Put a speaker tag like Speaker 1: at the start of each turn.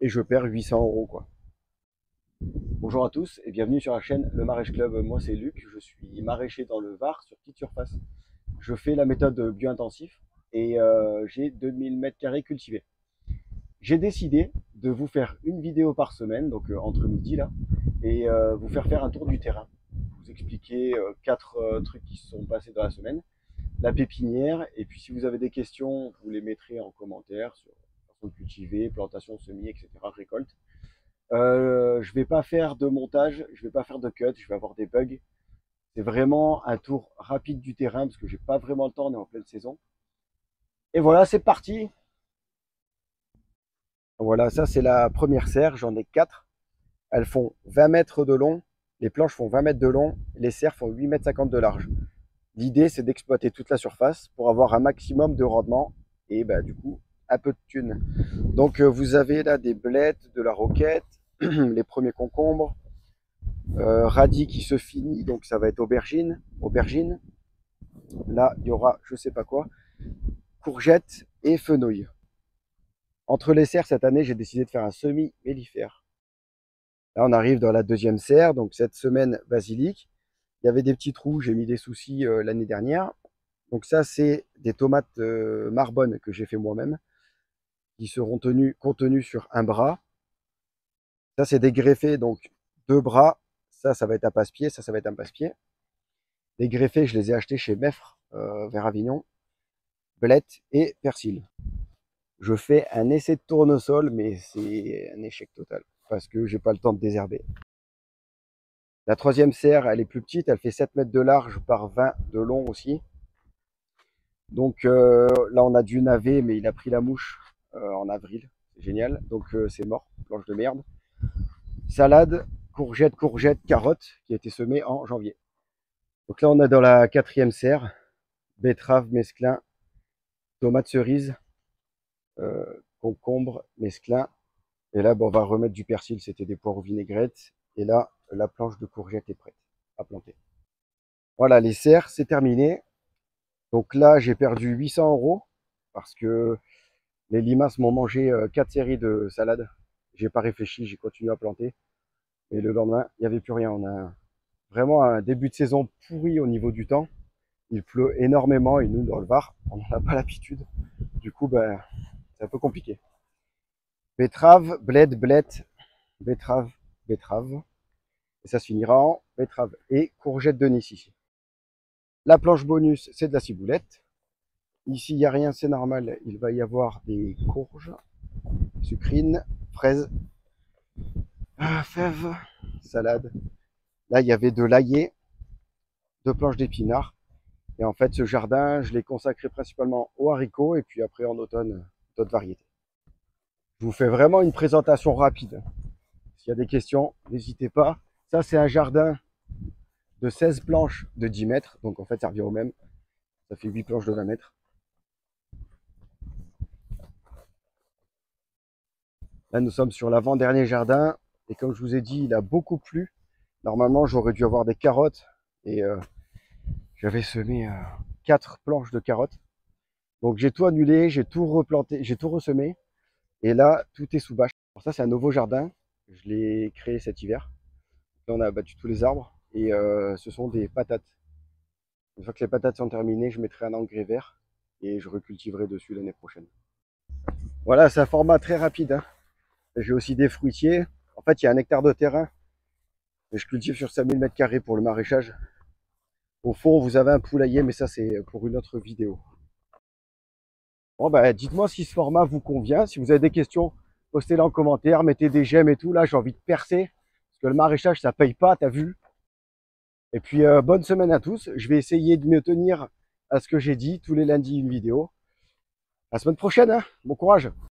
Speaker 1: et je perds 800 euros, quoi. Bonjour à tous et bienvenue sur la chaîne Le Maraîche Club. Moi c'est Luc, je suis maraîcher dans le Var sur petite surface. Je fais la méthode bio-intensif et j'ai 2000 m² cultivés. J'ai décidé de vous faire une vidéo par semaine, donc entre midi là, et vous faire un tour du terrain. Vous expliquer 4 trucs qui se sont passés dans la semaine, la pépinière, et puis si vous avez des questions, vous les mettrez en commentaire sur façon de cultiver, plantation, semis, etc., récolte. Je vais pas faire de montage, je vais pas faire de cut, je vais avoir des bugs. C'est vraiment un tour rapide du terrain parce que j'ai pas vraiment le temps, on est en pleine saison. Et voilà, c'est parti. Voilà, ça c'est la première serre, j'en ai 4. Elles font 20 mètres de long, les planches font 20 mètres de long, les serres font 8,50 m de large. L'idée c'est d'exploiter toute la surface pour avoir un maximum de rendement et bah, du coup un peu de thunes. Donc vous avez là des blettes, de la roquette, les premiers concombres, radis qui se finit, donc ça va être aubergine. Là il y aura je sais pas quoi, courgettes et fenouil. Entre les serres cette année j'ai décidé de faire un semi mellifère. Là on arrive dans la deuxième serre, donc cette semaine basilic. Il y avait des petits trous, j'ai mis des soucis l'année dernière. Donc ça c'est des tomates Marbonne que j'ai fait moi-même, qui seront contenues sur un bras. Ça c'est des greffés, donc 2 bras. Ça va être un passe-pied, ça va être un passe-pied. Les greffés, je les ai achetés chez Meffre, vers Avignon. Blettes et persil. Je fais un essai de tournesol, mais c'est un échec total, parce que j'ai pas le temps de désherber. La troisième serre, elle est plus petite, elle fait 7 mètres de large par 20 de long aussi. Donc là on a du navet, mais il a pris la mouche en avril, c'est génial, donc c'est mort, planche de merde. Salade, courgette, carotte, qui a été semée en janvier. Donc là on est dans la quatrième serre, betterave, mesclin, tomate cerise, concombre, mesclin. Et là bon, on va remettre du persil, c'était des poireaux vinaigrettes. Et là la planche de courgette est prête à planter. Voilà, les serres c'est terminé. Donc là j'ai perdu 800 euros parce que les limaces m'ont mangé 4 séries de salade. J'ai pas réfléchi, j'ai continué à planter. Et le lendemain, il n'y avait plus rien. On a vraiment un début de saison pourri au niveau du temps. Il pleut énormément et nous, dans le Var, on n'en a pas l'habitude. Du coup, ben, c'est un peu compliqué. Betterave, bled, betterave. Et ça se finira en betterave et courgette de Nice ici. La planche bonus, c'est de la ciboulette. Ici, il n'y a rien, c'est normal. Il va y avoir des courges, sucrines, fraises, fèves, salade. Là, il y avait de l'ail, 2 planches d'épinards. Et en fait, ce jardin, je l'ai consacré principalement aux haricots et puis après en automne, d'autres variétés. Je vous fais vraiment une présentation rapide. S'il y a des questions, n'hésitez pas. Ça, c'est un jardin de 16 planches de 10 mètres. Donc en fait, ça revient au même. Ça fait 8 planches de 20 mètres. Là, nous sommes sur l'avant-dernier jardin. Et comme je vous ai dit, il a beaucoup plu. Normalement, j'aurais dû avoir des carottes. Et j'avais semé 4 planches de carottes. Donc j'ai tout annulé, j'ai tout replanté, j'ai tout ressemé. Et là, tout est sous bâche. Alors ça, c'est un nouveau jardin. Je l'ai créé cet hiver. Là, on a abattu tous les arbres. Et ce sont des patates. Une fois que les patates sont terminées, je mettrai un engrais vert. Et je recultiverai dessus l'année prochaine. Voilà, c'est un format très rapide, hein. J'ai aussi des fruitiers. En fait, il y a 1 hectare de terrain. Et je cultive sur 5000 m² pour le maraîchage. Au fond, vous avez un poulailler, mais ça, c'est pour une autre vidéo. Bon, bah, dites-moi si ce format vous convient. Si vous avez des questions, postez-les en commentaire, mettez des j'aime et tout. Là, j'ai envie de percer. Parce que le maraîchage, ça paye pas, t'as vu. Et puis, bonne semaine à tous. Je vais essayer de me tenir à ce que j'ai dit. Tous les lundis, une vidéo. À la semaine prochaine, hein. Bon courage.